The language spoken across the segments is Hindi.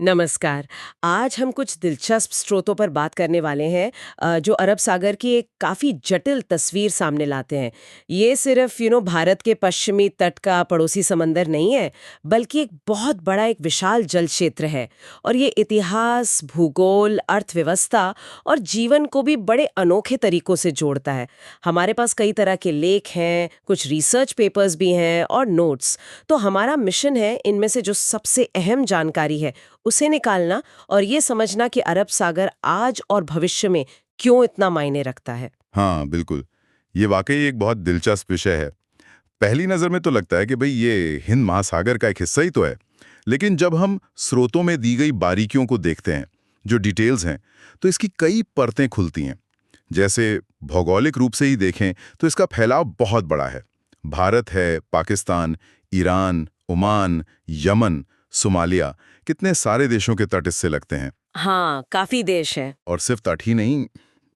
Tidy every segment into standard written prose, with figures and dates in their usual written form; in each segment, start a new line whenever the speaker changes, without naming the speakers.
नमस्कार। आज हम कुछ दिलचस्प स्रोतों पर बात करने वाले हैं जो अरब सागर की एक काफ़ी जटिल तस्वीर सामने लाते हैं। ये सिर्फ भारत के पश्चिमी तट का पड़ोसी समंदर नहीं है, बल्कि एक बहुत बड़ा एक विशाल जल क्षेत्र है। और ये इतिहास, भूगोल, अर्थव्यवस्था और जीवन को भी बड़े अनोखे तरीकों से जोड़ता है। हमारे पास कई तरह के लेख हैं, कुछ रिसर्च पेपर्स भी हैं और नोट्स। तो हमारा मिशन है इनमें से जो सबसे अहम जानकारी है उसे निकालना और ये समझना कि अरब सागर आज और भविष्य में क्यों इतना मायने रखता है।
हाँ, बिल्कुल। ये वाकई एक बहुत दिलचस्प विषय है। पहली नज़र में तो लगता है कि भई ये हिंद महासागर का एक हिस्सा ही तो है। लेकिन जब हम स्रोतों में दी गई बारीकियों को देखते हैं, जो डिटेल्स हैं, तो इसकी कई परतें खुलती हैं। जैसे भौगोलिक रूप से ही देखें तो इसका फैलाव बहुत बड़ा है। भारत है, Pakistan, Iran, Oman, Yemen, Somalia, कितने सारे देशों के तट इससे लगते हैं।
हाँ, काफी देश है।
और सिर्फ तट ही नहीं,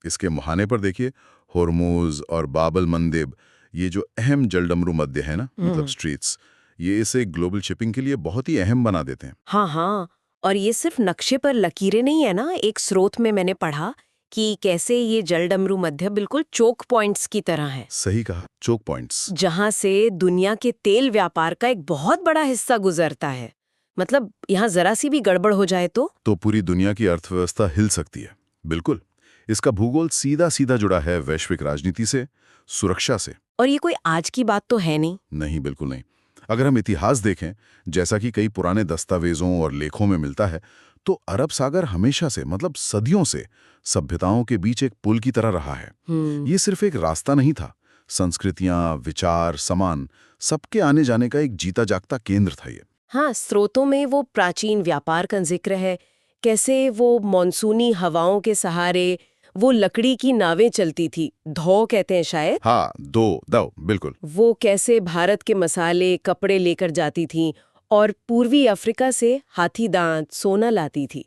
इसके मुहाने पर देखिए, होर्मुज और बाबल मंदेब, ये जो अहम जलडमरू मध्य है ना, मतलब स्ट्रीट्स, ये इसे ग्लोबल शिपिंग के लिए बहुत ही अहम बना देते हैं।
हाँ हाँ, और ये सिर्फ नक्शे पर लकीरें नहीं है ना। एक स्रोत में मैंने पढ़ा कि कैसे ये जलडमरू मध्य बिल्कुल चोक पॉइंट्स की तरह है,
सही कहा, चोक पॉइंट्स।
जहां से दुनिया के तेल व्यापार का एक बहुत बड़ा हिस्सा गुजरता है। मतलब यहाँ जरा सी भी गड़बड़ हो जाए
तो पूरी दुनिया की अर्थव्यवस्था हिल सकती है। बिल्कुल। इसका भूगोल सीधा सीधा जुड़ा है वैश्विक राजनीति से, सुरक्षा से।
और ये कोई आज की बात तो है नहीं।
नहीं, बिल्कुल नहीं। अगर हम इतिहास देखें, जैसा कि कई पुराने दस्तावेजों और लेखों में मिलता है, तो अरब सागर हमेशा से, मतलब सदियों से, सभ्यताओं के बीच एक पुल की तरह रहा है। ये सिर्फ एक रास्ता नहीं था। संस्कृतियां, विचार, सामान, सबके आने जाने का एक जीता जागता केंद्र था ये।
हाँ, स्रोतों में वो प्राचीन व्यापार का जिक्र है, कैसे वो मॉनसूनी हवाओं के सहारे वो लकड़ी की नावें चलती थी, धौ कहते हैं शायद।
हाँ, दो बिल्कुल।
वो कैसे भारत के मसाले, कपड़े लेकर जाती थीं और पूर्वी अफ्रीका से हाथी दांत, सोना लाती थी।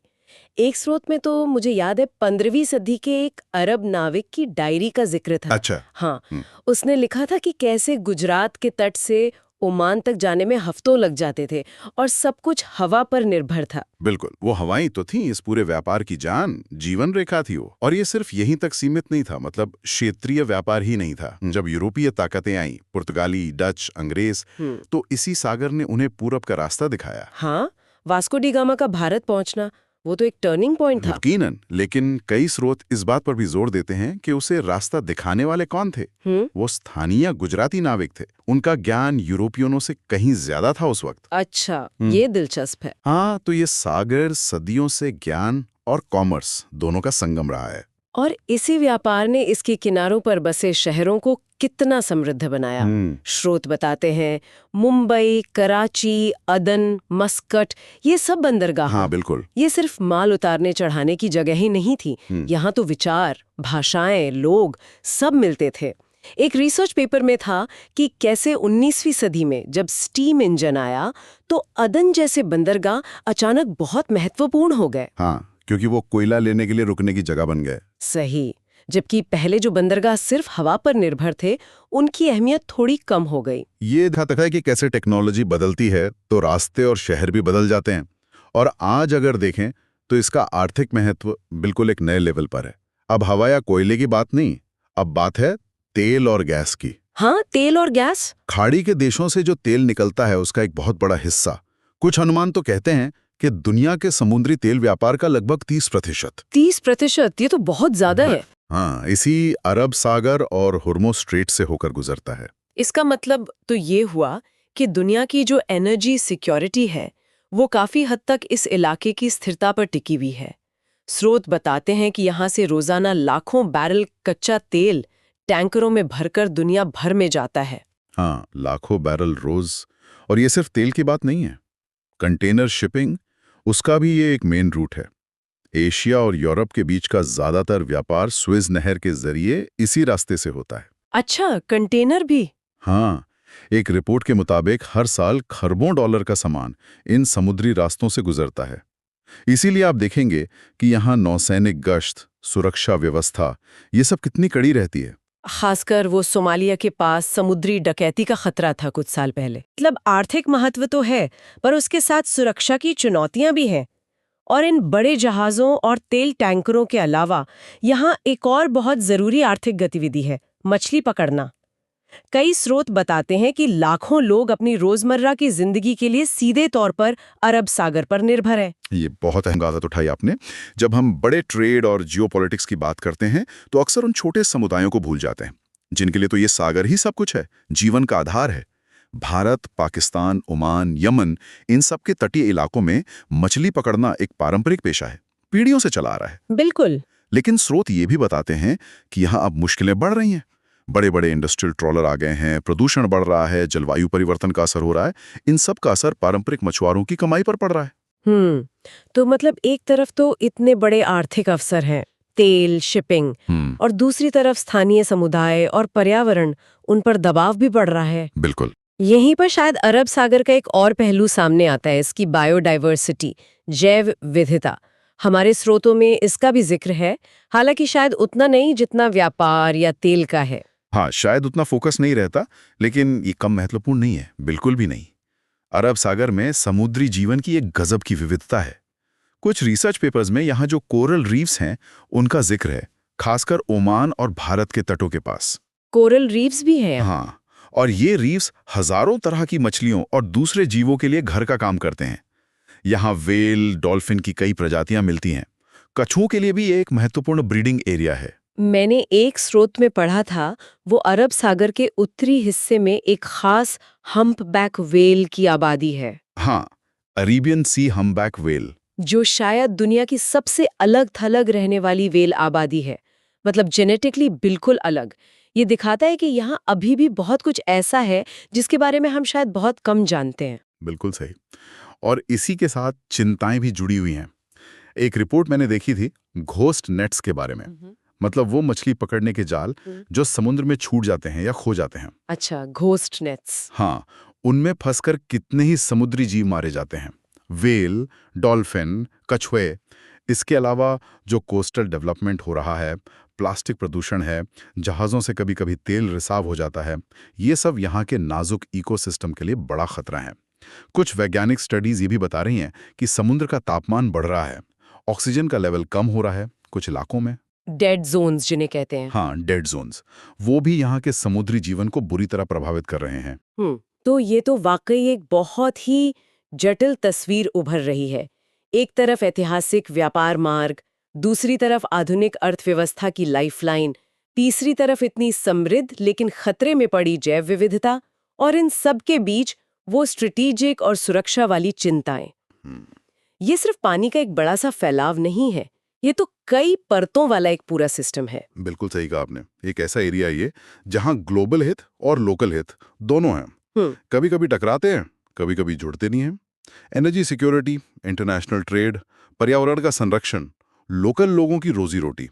एक स्रोत में तो मुझे याद है 15वीं सदी के एक अरब नाविक की डायरी का जिक्र था।
अच्छा।
हाँ, उसने लिखा था कि कैसे गुजरात के तट से ओमान तक जाने में हफ्तों लग जाते थे और सब कुछ हवा पर निर्भर था।
बिल्कुल, वो हवाएं तो थीं इस पूरे व्यापार की जान, जीवन रेखा थी वो। और ये सिर्फ यहीं तक सीमित नहीं था, मतलब क्षेत्रीय व्यापार ही नहीं था। जब यूरोपीय ताकतें आईं, पुर्तगाली, डच, अंग्रेज, तो इसी सागर ने उन्हें पूरब का रास्ता दिखाया।
हाँ, वास्को डी गामा का भारत पहुंचना वो तो एक टर्निंग पॉइंट था।
यकीनन, लेकिन कई स्रोत इस बात पर भी जोर देते हैं कि उसे रास्ता दिखाने वाले कौन थे। वो स्थानीय गुजराती नाविक थे। उनका ज्ञान यूरोपियनों से कहीं ज्यादा था उस वक्त।
अच्छा, ये दिलचस्प है।
हाँ, तो ये सागर सदियों से ज्ञान और कॉमर्स दोनों का संगम रहा है।
और इसी व्यापार ने इसके किनारों पर बसे शहरों को कितना समृद्ध बनाया। स्रोत बताते हैं मुंबई, कराची, अदन, मस्कट, ये सब बंदरगाह।
हाँ, बिल्कुल।
ये सिर्फ माल उतारने चढ़ाने की जगह ही नहीं थी। यहाँ तो विचार, भाषाएं, लोग सब मिलते थे। एक रिसर्च पेपर में था कि कैसे 19वीं सदी में जब स्टीम इंजन आया तो अदन जैसे बंदरगाह अचानक बहुत महत्वपूर्ण हो गए।
हाँ, क्योंकि वो कोयला लेने के लिए रुकने की जगह बन गए।
सही। जबकि पहले जो बंदरगाह सिर्फ हवा पर निर्भर थे, उनकी अहमियत थोड़ी कम हो गई।
ये दिखाता है कि कैसे टेक्नोलॉजी बदलती है तो रास्ते और शहर भी बदल जाते हैं। और आज अगर देखें तो इसका आर्थिक महत्व बिल्कुल एक नए लेवल पर है। अब हवा या कोयले की बात नहीं, अब बात है तेल और गैस की।
हाँ, तेल और गैस।
खाड़ी के देशों से जो तेल निकलता है उसका एक बहुत बड़ा हिस्सा, कुछ अनुमान तो कहते हैं कि दुनिया के समुद्री तेल व्यापार का लगभग 30%।
30%? ये तो बहुत ज्यादा है।
हाँ, इसी अरब सागर और हुर्मुज स्ट्रेट से होकर गुजरता है।
इसका मतलब तो ये हुआ कि दुनिया की जो एनर्जी सिक्योरिटी है वो काफी हद तक इस इलाके की स्थिरता पर टिकी हुई है। स्रोत बताते हैं कि यहाँ से रोजाना लाखों बैरल कच्चा तेल टैंकरों में भरकर दुनिया भर में जाता है।
हाँ, लाखों बैरल रोज। और ये सिर्फ तेल की बात नहीं है, कंटेनर शिपिंग, उसका भी ये एक मेन रूट है। एशिया और यूरोप के बीच का ज्यादातर व्यापार स्विज नहर के जरिए इसी रास्ते से होता है।
अच्छा, कंटेनर भी?
हाँ, एक रिपोर्ट के मुताबिक हर साल खरबों डॉलर का सामान इन समुद्री रास्तों से गुजरता है। इसीलिए आप देखेंगे कि यहाँ नौसैनिक गश्त, सुरक्षा व्यवस्था, ये सब कितनी कड़ी रहती है।
खासकर वो सोमालिया के पास समुद्री डकैती का खतरा था कुछ साल पहले। मतलब आर्थिक महत्व तो है, पर उसके साथ सुरक्षा की चुनौतियां भी हैं। और इन बड़े जहाज़ों और तेल टैंकरों के अलावा यहाँ एक और बहुत ज़रूरी आर्थिक गतिविधि है, मछली पकड़ना। कई स्रोत बताते हैं कि लाखों लोग अपनी रोजमर्रा की जिंदगी के लिए सीधे तौर पर अरब सागर पर निर्भर हैं।
ये बहुत अहम आदत उठाई आपने। जब हम बड़े ट्रेड और जियोपॉलिटिक्स की बात करते हैं तो अक्सर उन छोटे समुदायों को भूल जाते हैं, जिनके लिए तो ये सागर ही सब कुछ है, जीवन का आधार है। भारत, पाकिस्तान, ओमान, यमन, इन सब के तटीय इलाकों में मछली पकड़ना एक पारंपरिक पेशा है, पीढ़ियों से चला आ रहा है।
बिल्कुल।
लेकिन स्रोत ये भी बताते हैं कि यहाँ अब मुश्किलें बढ़ रही हैं। बड़े बड़े इंडस्ट्रियल ट्रॉलर आ गए हैं, प्रदूषण बढ़ रहा है, जलवायु परिवर्तन का असर हो रहा है। इन सब का असर पारंपरिक मछुआरों की कमाई पर पड़ रहा है।
तो मतलब एक तरफ तो इतने बड़े आर्थिक अवसर हैं, तेल, शिपिंग, और दूसरी तरफ स्थानीय समुदाय और पर्यावरण, उन पर दबाव भी बढ़ रहा है।
बिल्कुल।
यहीं पर शायद अरब सागर का एक और पहलू सामने आता है, इसकी बायोडाइवर्सिटी, जैव विविधता। हमारे स्रोतों में इसका भी जिक्र है, हालांकि शायद उतना नहीं जितना व्यापार या तेल का है।
हाँ, शायद उतना फोकस नहीं रहता, लेकिन ये कम महत्वपूर्ण नहीं है, बिल्कुल भी नहीं। अरब सागर में समुद्री जीवन की एक गजब की विविधता है। कुछ रिसर्च पेपर्स में यहाँ जो कोरल रीफ्स हैं, उनका जिक्र है, खासकर ओमान और भारत के तटों के पास।
कोरल रीफ्स भी हैं?
हाँ, और ये रीफ्स हजारों तरह की मछलियों और दूसरे जीवों के लिए घर का काम करते हैं। यहाँ वेल, डॉल्फिन की कई प्रजातियां मिलती हैं। कछुओं के लिए भी ये एक महत्वपूर्ण ब्रीडिंग एरिया है।
मैंने एक स्रोत में पढ़ा था, वो अरब सागर के उत्तरी हिस्से में एक खास हम्पबैक वेल की आबादी है।
हाँ, अरेबियन सी हम्पबैक वेल,
जो शायद दुनिया की सबसे अलग थलग रहने वाली वेल आबादी है, मतलब जेनेटिकली बिल्कुल अलग। ये दिखाता है कि यहाँ अभी भी बहुत कुछ ऐसा है जिसके बारे में हम शायद बहुत कम जानते हैं।
बिल्कुल सही। और इसी के साथ चिंताएं भी जुड़ी हुई हैं। एक रिपोर्ट मैंने देखी थी घोस्ट नेट्स के बारे में, मतलब वो मछली पकड़ने के जाल जो समुद्र में छूट जाते हैं या खो जाते हैं।
अच्छा, घोस्ट नेट्स।
हाँ, उनमें फंसकर कितने ही समुद्री जीव मारे जाते हैं, वेल, डॉल्फिन, कछुए। इसके अलावा जो कोस्टल डेवलपमेंट हो रहा है, प्लास्टिक प्रदूषण है, जहाज़ों से कभी कभी तेल रिसाव हो जाता है, ये सब यहाँ के नाजुक इकोसिस्टम के लिए बड़ा खतरा है। कुछ वैज्ञानिक स्टडीज ये भी बता रही हैं कि समुद्र का तापमान बढ़ रहा है, ऑक्सीजन का लेवल कम हो रहा है कुछ इलाकों में।
डेड जोन्स जिन्हें कहते हैं।
हाँ, डेड जोन्स, वो भी यहाँ के समुद्री जीवन को बुरी तरह प्रभावित कर रहे हैं।
तो ये तो वाकई एक बहुत ही जटिल तस्वीर उभर रही है। एक तरफ ऐतिहासिक व्यापार मार्ग, दूसरी तरफ आधुनिक अर्थव्यवस्था की लाइफलाइन, तीसरी तरफ इतनी समृद्ध लेकिन खतरे में पड़ी जैव विविधता, और इन सब के बीच वो स्ट्रेटेजिक और सुरक्षा वाली चिंताएं। ये सिर्फ पानी का एक बड़ा सा फैलाव नहीं है, ये तो कई परतों वाला एक पूरा सिस्टम है।
बिल्कुल सही कहा आपने। एक ऐसा एरिया है ये जहाँ ग्लोबल हित और लोकल हित दोनों हैं। कभी कभी टकराते हैं, कभी कभी जुड़ते नहीं हैं। एनर्जी सिक्योरिटी, इंटरनेशनल ट्रेड, पर्यावरण का संरक्षण, लोकल लोगों की रोजी रोटी,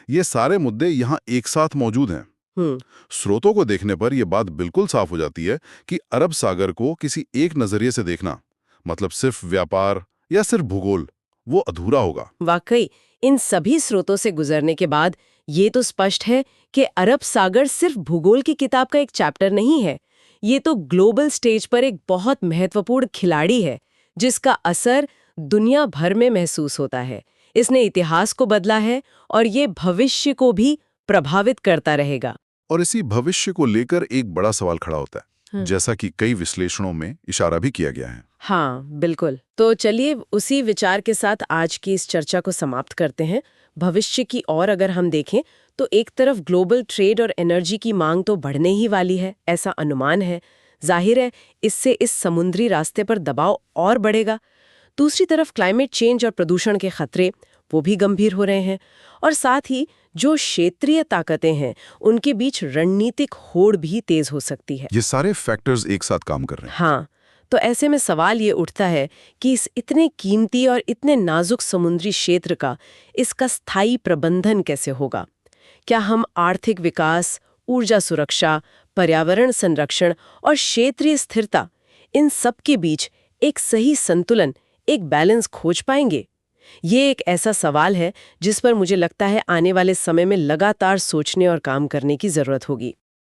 ये सारे मुद्दे यहाँ एक साथ मौजूद हैं। स्रोतों को देखने पर यह बात बिल्कुल साफ हो जाती है कि अरब सागर को किसी एक नजरिए से देखना, मतलब सिर्फ व्यापार या सिर्फ भूगोल, वो अधूरा होगा।
वाकई इन सभी स्रोतों से गुजरने के बाद ये तो स्पष्ट है कि अरब सागर सिर्फ भूगोल की किताब का एक चैप्टर नहीं है, ये तो ग्लोबल स्टेज पर एक बहुत महत्वपूर्ण खिलाड़ी है जिसका असर दुनिया भर में महसूस होता है। इसने इतिहास को बदला है और ये भविष्य को भी प्रभावित करता रहेगा।
और इसी भविष्य को लेकर एक बड़ा सवाल खड़ा होता है, जैसा कि कई विश्लेषणों में इशारा भी किया गया है।
हाँ, बिल्कुल। तो चलिए उसी विचार के साथ आज की इस चर्चा को समाप्त करते हैं। भविष्य की ओर अगर हम देखें तो एक तरफ ग्लोबल ट्रेड और एनर्जी की मांग तो बढ़ने ही वाली है, ऐसा अनुमान है। जाहिर है इससे इस समुद्री रास्ते पर दबाव और बढ़ेगा। दूसरी तरफ क्लाइमेट चेंज और प्रदूषण के खतरे वो भी गंभीर हो रहे हैं, और साथ ही जो क्षेत्रीय ताकतें हैं उनके बीच रणनीतिक होड़ भी तेज हो सकती है।
ये सारे फैक्टर्स एक साथ काम कर रहे हैं।
हाँ, तो ऐसे में सवाल ये उठता है कि इस इतने कीमती और इतने नाजुक समुद्री क्षेत्र का इसका स्थायी प्रबंधन कैसे होगा? क्या हम आर्थिक विकास, ऊर्जा सुरक्षा, पर्यावरण संरक्षण और क्षेत्रीय स्थिरता, इन सब के बीच एक सही संतुलन, एक बैलेंस खोज पाएंगे? ये एक ऐसा सवाल है जिस पर मुझे लगता है आने वाले समय में लगातार सोचने और काम करने की जरूरत होगी।